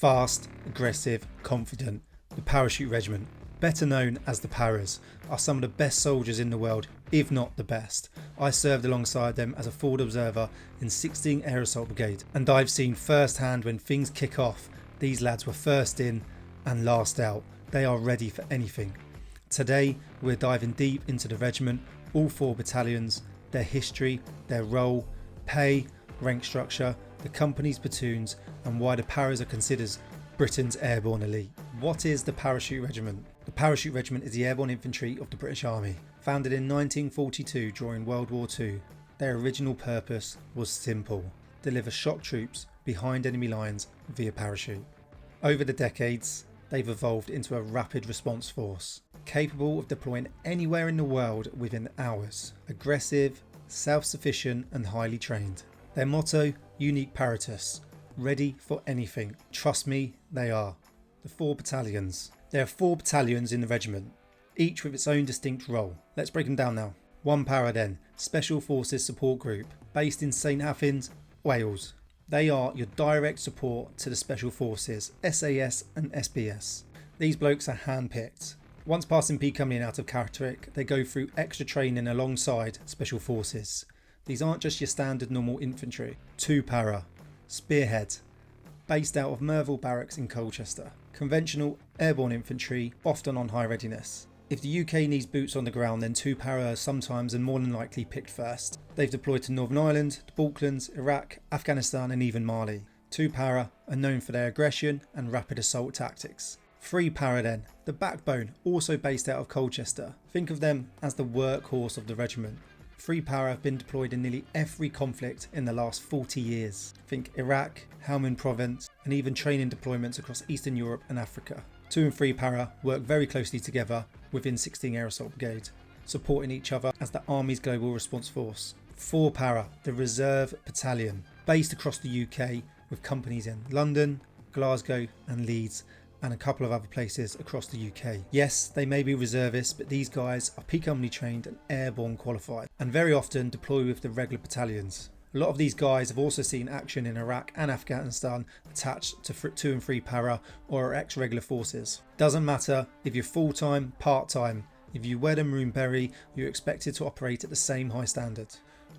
Fast, aggressive, confident. The Parachute Regiment, better known as the Paras, are some of the best soldiers in the world, if not the best. I served alongside them as a forward observer in 16 Air Assault Brigade, and I've seen firsthand when things kick off, these lads were first in and last out. They are ready for anything. Today we're diving deep into the regiment, all 4 battalions, their history, their role, pay, rank structure, the company's platoons, and why the Paras are considered Britain's airborne elite. What is the Parachute Regiment? The Parachute Regiment is the airborne infantry of the British Army. Founded in 1942 during World War II, their original purpose was simple: deliver shock troops behind enemy lines via parachute. Over the decades, they've evolved into a rapid response force, capable of deploying anywhere in the world within hours. Aggressive, self-sufficient and highly trained. Their motto, Unique Paratus, ready for anything. Trust me, they are. The 4 battalions. There are 4 battalions in the regiment, each with its own distinct role. Let's break them down now. 1 para then, Special Forces Support Group, based in St Athens, Wales. They are your direct support to the Special Forces, SAS and SBS. These blokes are hand-picked. Once passing P coming out of characteristic, they go through extra training alongside Special Forces. These aren't just your standard normal infantry. 2 para, Spearhead, based out of Merville Barracks in Colchester. Conventional airborne infantry, often on high readiness. If the UK needs boots on the ground, then 2 para are sometimes and more than likely picked first. They've deployed to Northern Ireland, the Falklands, Iraq, Afghanistan and even Mali. 2 para are known for their aggression and rapid assault tactics. 3 para then, the backbone, also based out of Colchester. Think of them as the workhorse of the regiment. 3 para have been deployed in nearly every conflict in the last 40 years. Think Iraq, Helmand Province and even training deployments across Eastern Europe and Africa. 2 and 3 para work very closely together within 16 Air Assault Brigade, supporting each other as the Army's global response force. 4 para, the Reserve Battalion, based across the UK with companies in London, Glasgow and Leeds, and a couple of other places across the UK. Yes, they may be reservists, but these guys are P company trained and airborne qualified, and very often deploy with the regular battalions. A lot of these guys have also seen action in Iraq and Afghanistan attached to 2 and 3 para or are ex-regular forces. Doesn't matter if you're full-time, part-time, if you wear the maroon beret, you're expected to operate at the same high standard.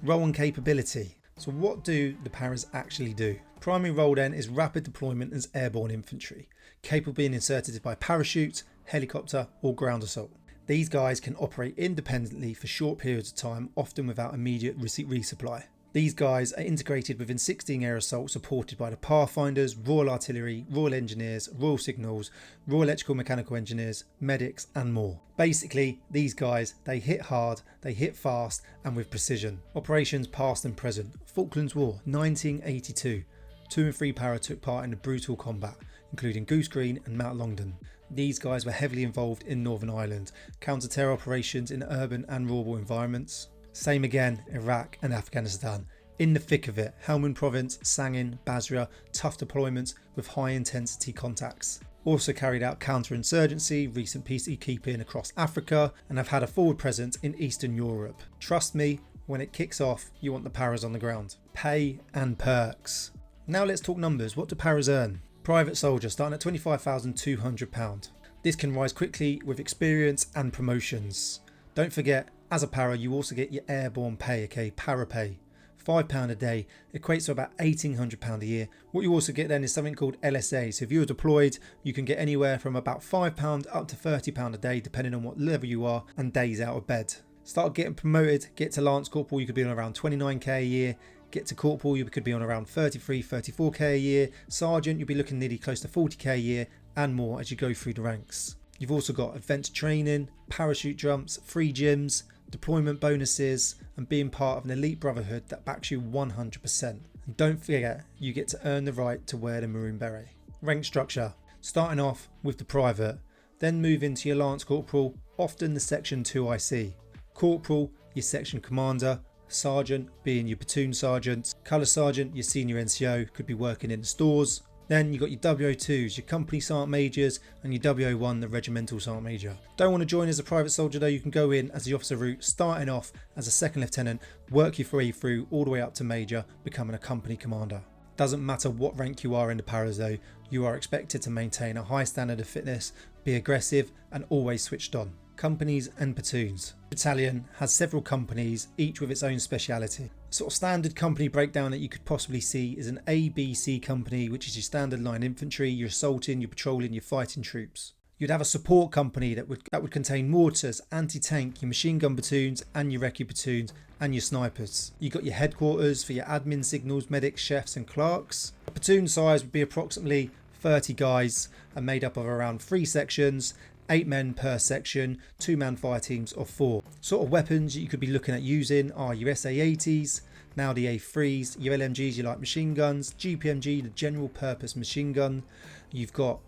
Role and capability. So what do the paras actually do? Primary role then is rapid deployment as airborne infantry, capable of being inserted by parachute, helicopter or ground assault. These guys can operate independently for short periods of time, often without immediate resupply. These guys are integrated within 16 Air Assault, supported by the Pathfinders, Royal Artillery, Royal Engineers, Royal Signals, Royal Electrical Mechanical Engineers, medics and more. Basically, these guys, they hit hard, they hit fast and with precision. Operations past and present. Falklands War, 1982. 2 and 3 para took part in the brutal combat, including Goose Green and Mount Longdon. These guys were heavily involved in Northern Ireland, counter-terror operations in urban and rural environments. Same again, Iraq and Afghanistan. In the thick of it, Helmand Province, Sangin, Basra, tough deployments with high intensity contacts. Also carried out counterinsurgency, recent peacekeeping across Africa, and have had a forward presence in Eastern Europe. Trust me, when it kicks off, you want the paras on the ground. Pay and perks. Now let's talk numbers. What do paras earn? Private soldier starting at £25,200. This can rise quickly with experience and promotions. Don't forget, as a para you also get your airborne pay, okay, para pay. £5 a day equates to about £1,800 a year. What you also get then is something called LSA. So if you're deployed, you can get anywhere from about £5 up to £30 a day, depending on what level you are and days out of bed. Start getting promoted, get to Lance Corporal, you could be on around 29k a year. Get to Corporal, you could be on around 33, 34k a year. Sergeant, you'll be looking nearly close to 40k a year and more as you go through the ranks. You've also got advanced training, parachute jumps, free gyms, deployment bonuses and being part of an elite brotherhood that backs you 100%. And don't forget, you get to earn the right to wear the maroon beret. Rank structure, starting off with the private, then move into your Lance Corporal, often the Section 2 IC. Corporal, your section commander. Sergeant being your platoon sergeant. Colour sergeant, your senior NCO, could be working in the stores. Then you got your WO2s, your company sergeant majors, and your WO1, the regimental sergeant major. Don't want to join as a private soldier though, you can go in as the officer route, starting off as a second lieutenant, work your way through all the way up to major, becoming a company commander. Doesn't matter what rank you are in the paras though, you are expected to maintain a high standard of fitness, be aggressive and always switched on. Companies and platoons. Battalion has several companies, each with its own speciality. Sort of standard company breakdown that you could possibly see is an A, B, C company, which is your standard line infantry, your assaulting, your patrolling, your fighting troops. You'd have a support company that would contain mortars, anti-tank, your machine gun platoons and your recce platoons and your snipers. You got your headquarters for your admin, signals, medics, chefs and clerks. A platoon size would be approximately 30 guys and made up of around 3 sections, 8 men per section, 2-man fire teams of 4. Sort of weapons you could be looking at using are your SA-80s, now the A3s, your LMGs, your light machine guns, GPMG, the general purpose machine gun. You've got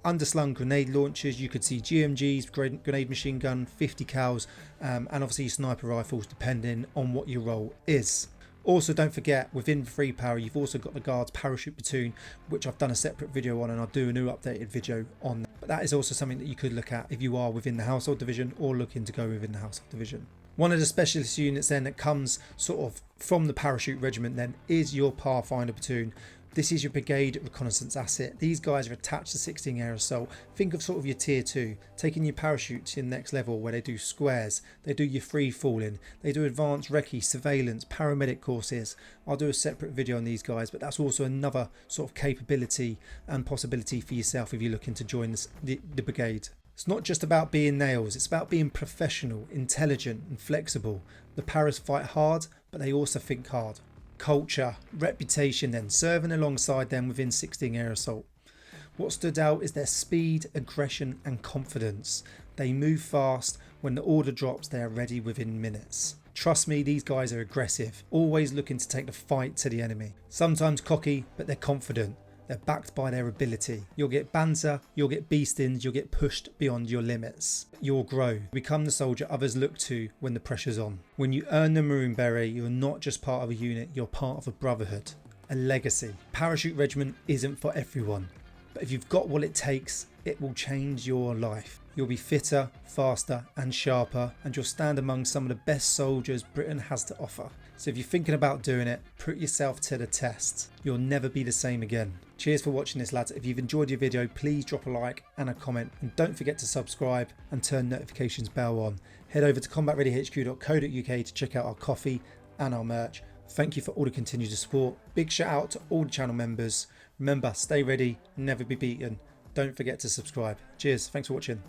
underslung grenade launchers, you could see GMGs, grenade machine gun, 50 cals, and obviously sniper rifles depending on what your role is. Also, don't forget, within Free Para, you've also got the Guards Parachute Platoon, which I've done a separate video on, and I'll do a new updated video on that. But that is also something that you could look at if you are within the Household Division or looking to go within the Household Division. One of the specialist units then that comes sort of from the Parachute Regiment then is your Pathfinder Platoon. This is your brigade reconnaissance asset. These guys are attached to 16 Air Assault. Think of sort of your tier 2, taking your parachute to the next level where they do squares, they do your free falling, they do advanced recce, surveillance, paramedic courses. I'll do a separate video on these guys, but that's also another sort of capability and possibility for yourself if you're looking to join the brigade. It's not just about being nails, it's about being professional, intelligent and flexible. The paras fight hard, but they also think hard. Culture, reputation then, serving alongside them within 16 Air Assault. What stood out is their speed, aggression and confidence. They move fast. When the order drops, they are ready within minutes. Trust me, these guys are aggressive, always looking to take the fight to the enemy. Sometimes cocky, but they're confident. They're backed by their ability. You'll get banter, you'll get beastings, you'll get pushed beyond your limits. You'll grow, become the soldier others look to when the pressure's on. When you earn the Maroon Beret, you're not just part of a unit, you're part of a brotherhood, a legacy. Parachute Regiment isn't for everyone, but if you've got what it takes, it will change your life. You'll be fitter, faster and sharper, and you'll stand among some of the best soldiers Britain has to offer. So if you're thinking about doing it, put yourself to the test. You'll never be the same again. Cheers for watching this, lads. If you've enjoyed your video, please drop a like and a comment, and don't forget to subscribe and turn notifications bell on. Head over to combatreadyhq.co.uk to check out our coffee and our merch. Thank you for all the continued support. Big shout out to all the channel members. Remember, stay ready, never be beaten. Don't forget to subscribe. Cheers, thanks for watching.